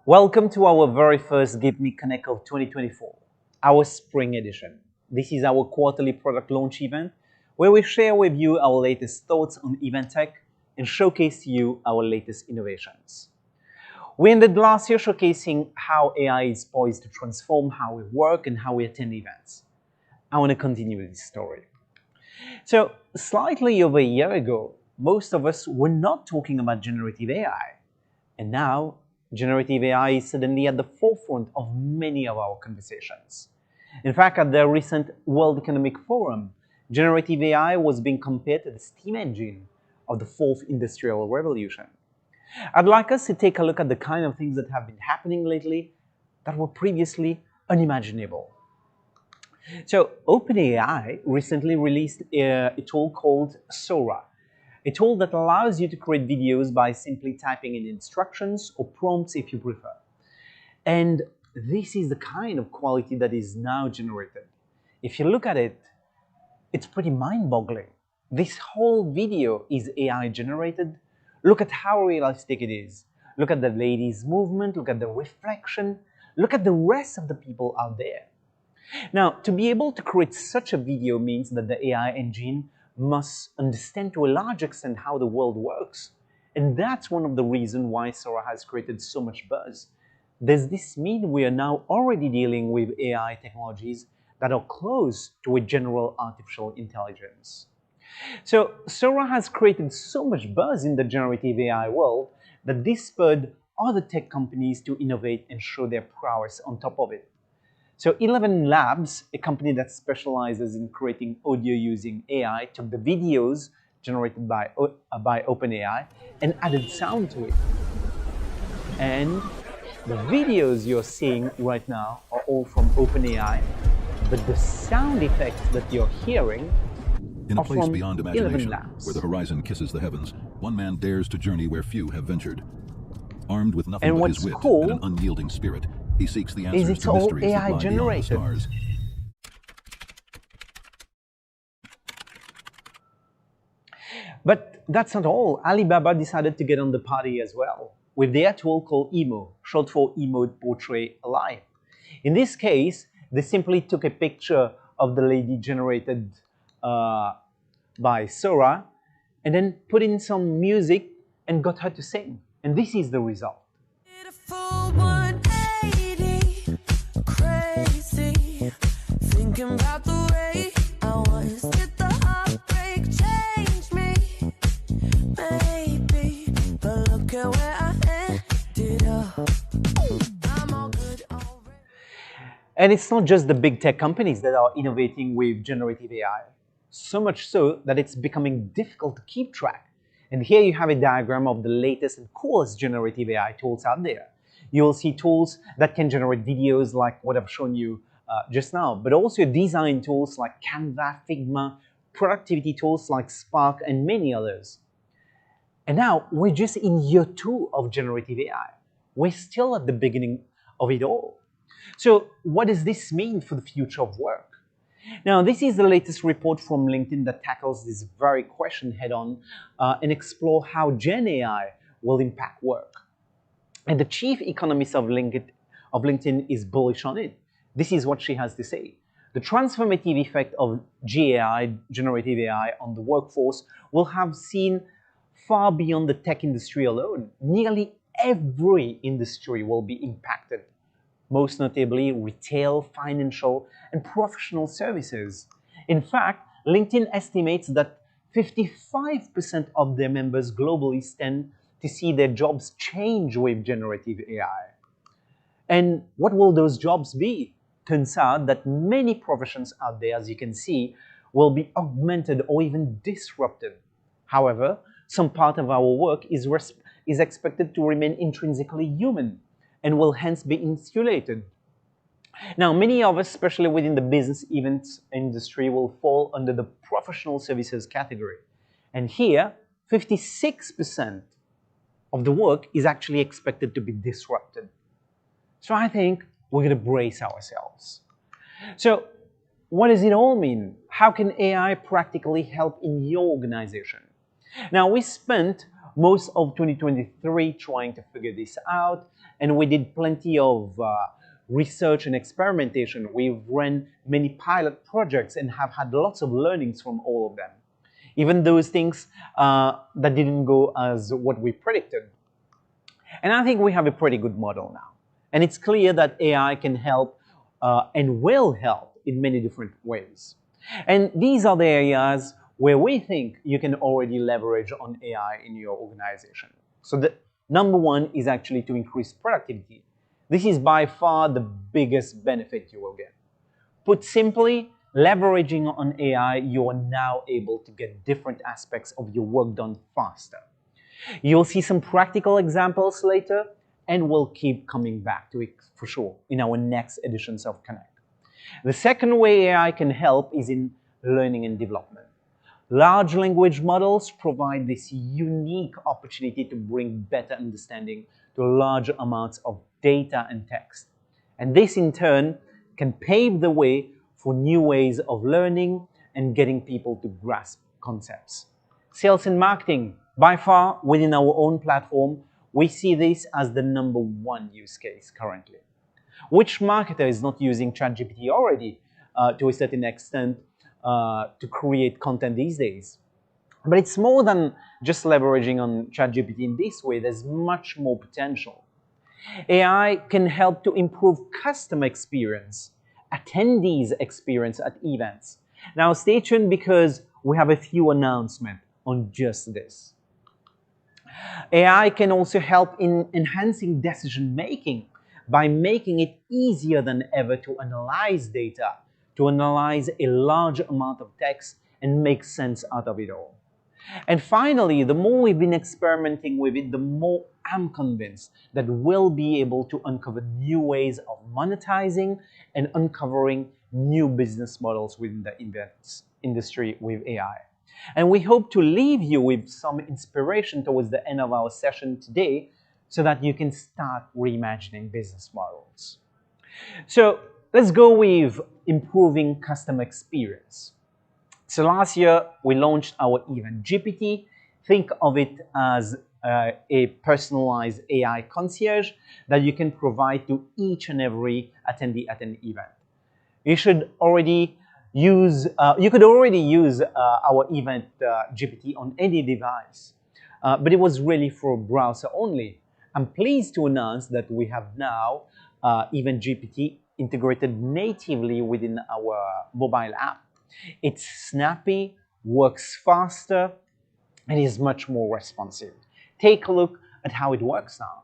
Welcome to our very first Gevme Connect of 2024, our spring edition. This is our quarterly product launch event where we share with you our latest thoughts on event tech and showcase to you our latest innovations. We ended last year showcasing how AI is poised to transform how we work and how we attend events. I want to continue this story. So, slightly over a year ago, most of us were not talking about generative AI. And now, generative AI is suddenly at the forefront of many of our conversations. In fact, at the recent World Economic Forum, generative AI was being compared to the steam engine of the fourth industrial revolution. I'd like us to take a look at the kind of things that have been happening lately that were previously unimaginable. So, OpenAI recently released a tool called Sora, a tool that allows you to create videos by simply typing in instructions or prompts if you prefer. And this is the kind of quality that is now generated. If you look at it, it's pretty mind-boggling. This whole video is AI generated. Look at how realistic it is. Look at the lady's movement, look at the reflection, look at the rest of the people out there. Now, to be able to create such a video means that the AI engine must understand to a large extent how the world works. And that's one of the reasons why Sora has created so much buzz. Does this mean we are now already dealing with AI technologies that are close to a general artificial intelligence? So Sora has created so much buzz in the generative AI world that this spurred other tech companies to innovate and show their prowess on top of it. So 11 Labs, a company that specializes in creating audio using AI, took the videos generated by OpenAI and added sound to it. And the videos you're seeing right now are all from OpenAI, but the sound effects that you're hearing in a place from beyond 11 imagination, Labs. where the horizon kisses the heavens, one man dares to journey where few have ventured. Armed with nothing And but what's his wit cool and an unyielding spirit, he seeks the is answers it's to all mysteries that AI lie beyond the generated. stars. But that's not all. Alibaba decided to get on the party as well with their tool called Emo, short for Emote Portrait Alive. In this case, they simply took a picture of the lady generated by Sora and then put in some music and got her to sing. And this is the result. Full 180, crazy, thinking about the way I was. Did the heartbreak change me? Maybe, but look at where I ended up. I'm all good already. And it's not just the big tech companies that are innovating with generative AI. So much so that it's becoming difficult to keep track. And here you have a diagram of the latest and coolest generative AI tools out there. You will see tools that can generate videos like what I've shown you just now, but also design tools like Canva, Figma, productivity tools like Spark, and many others. And now we're just in year 2 of generative AI. We're still at the beginning of it all. So what does this mean for the future of work? Now, this is the latest report from LinkedIn that tackles this very question head-on and explore how Gen AI will impact work. And the chief economist of LinkedIn is bullish on it. This is what she has to say. The transformative effect of GAI, generative AI, on the workforce will have seen far beyond the tech industry alone. Nearly every industry will be impacted, most notably retail, financial, and professional services. In fact, LinkedIn estimates that 55% of their members globally stand to see their jobs change with generative AI. And what will those jobs be? Turns out that many professions out there, as you can see, will be augmented or even disrupted. However, some part of our work is expected to remain intrinsically human and will hence be insulated. Now, many of us, especially within the business events industry, will fall under the professional services category. And here, 56% of the work is actually expected to be disrupted. So I think we're going to brace ourselves. So what does it all mean? How can AI practically help in your organization? Now, we spent most of 2023 trying to figure this out, and we did plenty of research and experimentation. We've run many pilot projects and have had lots of learnings from all of them. Even those things that didn't go as what we predicted. And I think we have a pretty good model now. And it's clear that AI can help and will help in many different ways. And these are the areas where we think you can already leverage on AI in your organization. So the number one is actually to increase productivity. This is by far the biggest benefit you will get. Put simply, leveraging on AI, you are now able to get different aspects of your work done faster. You'll see some practical examples later, and we'll keep coming back to it for sure in our next editions of Connect. The second way AI can help is in learning and development. Large language models provide this unique opportunity to bring better understanding to large amounts of data and text. And this in turn can pave the way for new ways of learning and getting people to grasp concepts. Sales and marketing, by far within our own platform, we see this as the number one use case currently. Which marketer is not using ChatGPT already to a certain extent to create content these days? But it's more than just leveraging on ChatGPT in this way. There's much more potential. AI can help to improve customer experience, attendees' experience at events. Now stay tuned because we have a few announcements on just this. AI can also help in enhancing decision making by making it easier than ever to analyze data, to analyze a large amount of text and make sense out of it all. And finally, the more we've been experimenting with it, the more I'm convinced that we'll be able to uncover new ways of monetizing and uncovering new business models within the events industry with AI. And we hope to leave you with some inspiration towards the end of our session today so that you can start reimagining business models. So let's go with improving customer experience. So last year, we launched our Event GPT. Think of it as a personalized AI concierge that you can provide to each and every attendee at an event. You could already use our Event GPT on any device, but it was really for browser only. I'm pleased to announce that we have now Event GPT integrated natively within our mobile app. It's snappy, works faster, and is much more responsive. Take a look at how it works now.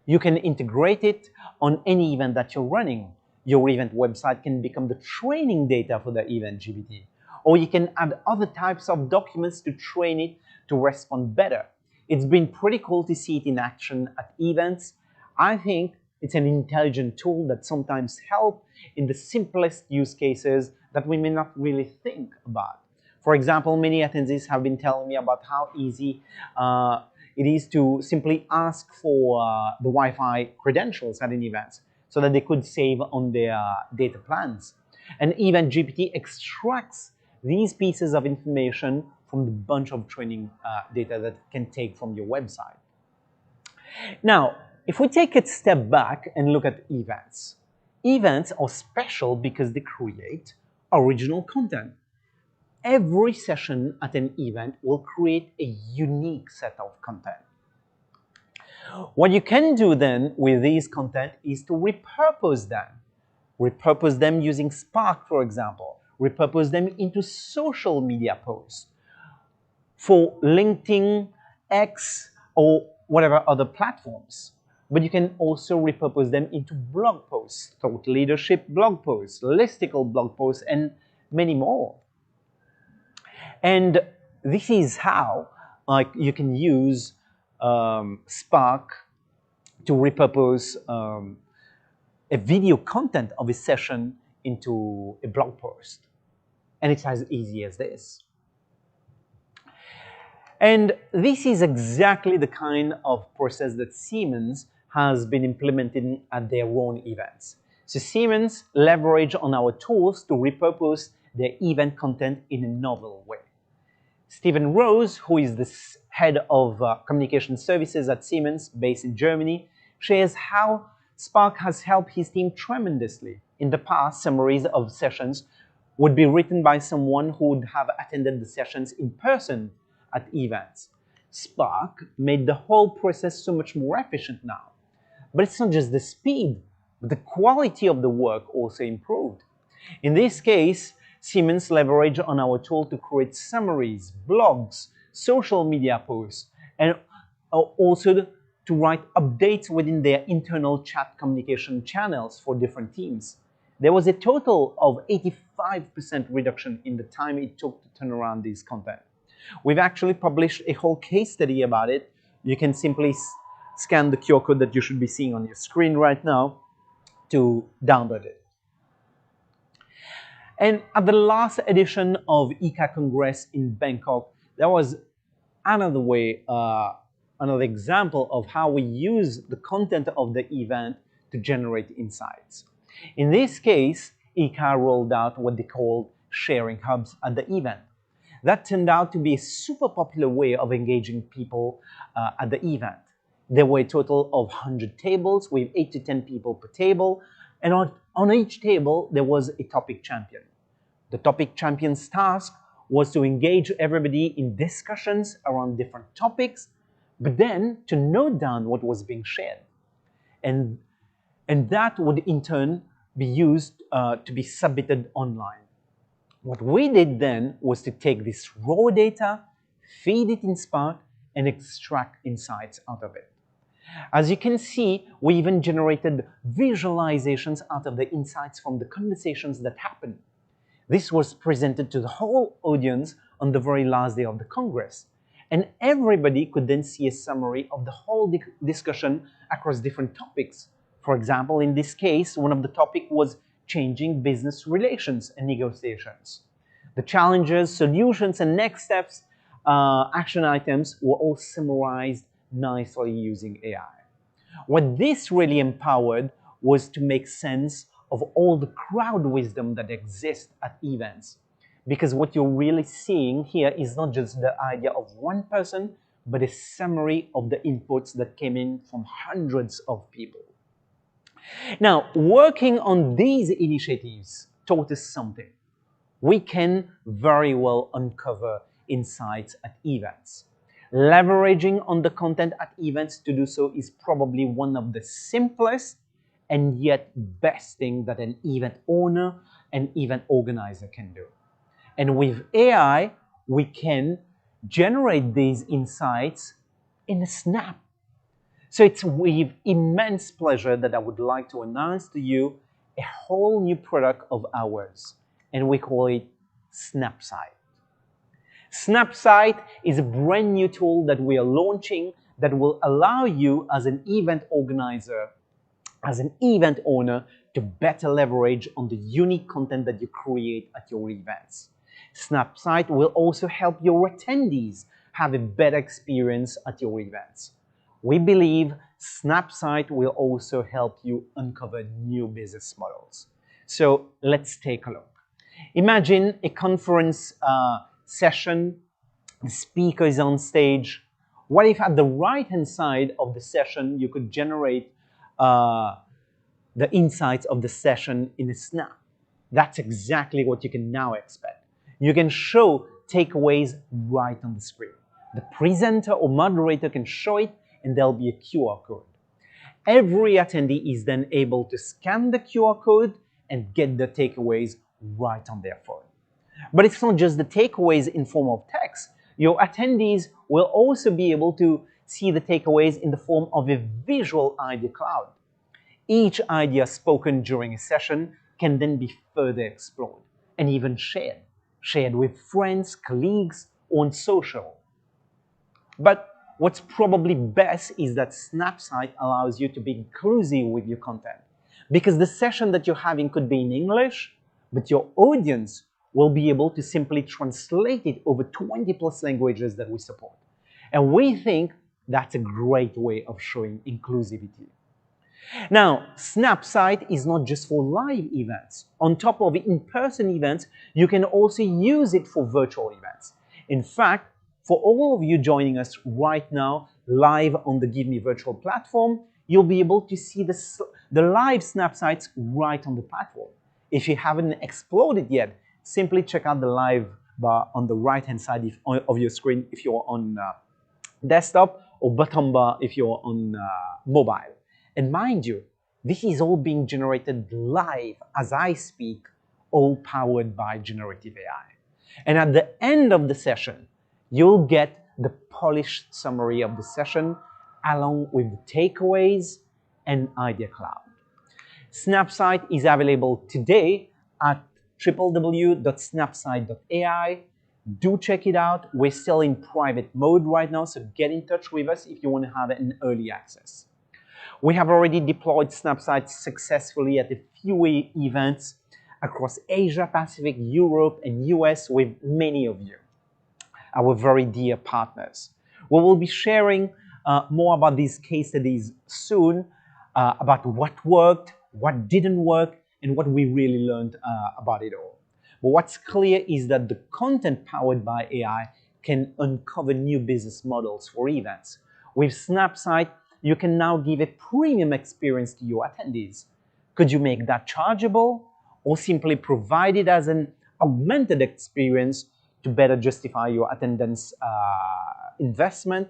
You can integrate it on any event that you're running. Your event website can become the training data for the Event GPT, or you can add other types of documents to train it to respond better. It's been pretty cool to see it in action at events. I think it's an intelligent tool that sometimes helps in the simplest use cases that we may not really think about. For example, many attendees have been telling me about how easy it is to simply ask for the Wi-Fi credentials at an event so that they could save on their data plans. And Event GPT extracts these pieces of information from the bunch of training data that it can take from your website. Now, if we take a step back and look at events, events are special because they create original content. Every session at an event will create a unique set of content. What you can do then with these content is to repurpose them. Repurpose them using Spark, for example. Repurpose them into social media posts for LinkedIn, X, or whatever other platforms. But you can also repurpose them into blog posts, thought leadership blog posts, listicle blog posts, and many more. And this is how you can use Spark to repurpose a video content of a session into a blog post. And it's as easy as this. And this is exactly the kind of process that Siemens has been implementing at their own events. So Siemens leverage on our tools to repurpose their event content in a novel way. Stephen Rose, who is the head of communication services at Siemens, based in Germany, shares how Spark has helped his team tremendously. In the past, summaries of sessions would be written by someone who would have attended the sessions in person at events. Spark made the whole process so much more efficient now. But it's not just the speed, but the quality of the work also improved. In this case, Siemens leveraged on our tool to create summaries, blogs, social media posts, and also to write updates within their internal chat communication channels for different teams. There was a total of 85% reduction in the time it took to turn around this content. We've actually published a whole case study about it. You can simply scan the QR code that you should be seeing on your screen right now to download it. And at the last edition of ICA Congress in Bangkok, there was another way, another example of how we use the content of the event to generate insights. In this case, ICA rolled out what they called sharing hubs at the event. That turned out to be a super popular way of engaging people at the event. There were a total of 100 tables with 8 to 10 people per table, and on each table there was a topic champion. The topic champion's task was to engage everybody in discussions around different topics, but then to note down what was being shared. And that would in turn be used to be submitted online. What we did then was to take this raw data, feed it in Spark, and extract insights out of it. As you can see, we even generated visualizations out of the insights from the conversations that happened. This was presented to the whole audience on the very last day of the Congress. And everybody could then see a summary of the whole discussion across different topics. For example, in this case, one of the topics was changing business relations and negotiations. The challenges, solutions, and next steps, action items were all summarized nicely using AI. What this really empowered was to make sense of all the crowd wisdom that exists at events. Because what you're really seeing here is not just the idea of one person, but a summary of the inputs that came in from hundreds of people. Now, working on these initiatives taught us something. We can very well uncover insights at events. Leveraging on the content at events to do so is probably one of the simplest and yet best thing that an event owner and event organizer can do. And with AI, we can generate these insights in a snap. So it's with immense pleasure that I would like to announce to you a whole new product of ours, and we call it Snapsight. Snapsight is a brand new tool that we are launching that will allow you as an event organizer, as an event owner, to better leverage on the unique content that you create at your events. Snapsight will also help your attendees have a better experience at your events. We believe Snapsight will also help you uncover new business models. So let's take a look. Imagine a conference session, the speaker is on stage. What if at the right-hand side of the session you could generate the insights of the session in a snap? That's exactly what you can now expect. You can show takeaways right on the screen. The presenter or moderator can show it, and there'll be a QR code. Every attendee is then able to scan the QR code and get the takeaways right on their phone. But it's not just the takeaways in form of text. Your attendees will also be able to see the takeaways in the form of a visual idea cloud. Each idea spoken during a session can then be further explored and even shared with friends, colleagues, or on social. But what's probably best is that Snapsight allows you to be inclusive with your content, because the session that you're having could be in English, but your audience will be able to simply translate it over 20+ languages that we support. And we think that's a great way of showing inclusivity. Now, Snapsight is not just for live events. On top of in-person events, you can also use it for virtual events. In fact, For all of you joining us right now, live on the Gevme virtual platform, you'll be able to see the live snapsites right on the platform. If you haven't exploded yet, simply check out the live bar on the right-hand side of your screen if you're on desktop, or bottom bar if you're on mobile. And mind you, this is all being generated live as I speak, all powered by generative AI. And at the end of the session, you'll get the polished summary of the session along with the takeaways and Idea Cloud. Snapsite is available today at www.snapsite.ai. Do check it out. We're still in private mode right now, so get in touch with us if you want to have an early access. We have already deployed Snapsite successfully at a few events across Asia, Pacific, Europe, and US with many of you, our very dear partners. We will be sharing more about these case studies soon, about what worked, what didn't work, and what we really learned about it all. But what's clear is that the content powered by AI can uncover new business models for events. With Snapsite, you can now give a premium experience to your attendees. Could you make that chargeable, or simply provide it as an augmented experience to better justify your attendance investment?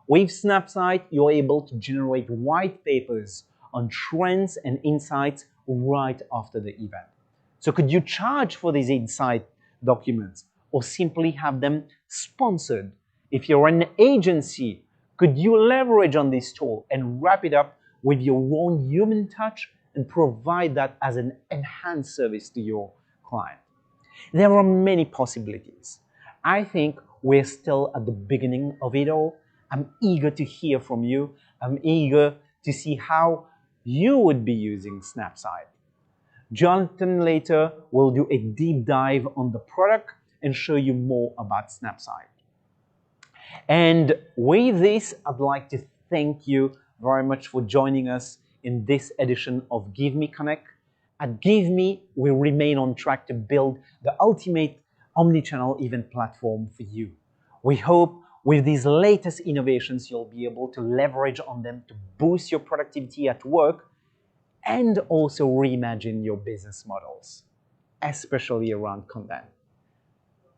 With Snapsite, you're able to generate white papers on trends and insights right after the event. So could you charge for these insight documents, or simply have them sponsored? If you're an agency, could you leverage on this tool and wrap it up with your own human touch and provide that as an enhanced service to your client? There are many possibilities. I think we're still at the beginning of it all. I'm eager to hear from you. I'm eager to see how you would be using Snapsite. Jonathan later will do a deep dive on the product and show you more about Snapsite. And with this, I'd like to thank you very much for joining us in this edition of Gevme Connect. At Gevme, we remain on track to build the ultimate omnichannel event platform for you. We hope with these latest innovations, you'll be able to leverage on them to boost your productivity at work and also reimagine your business models, especially around content.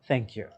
Thank you.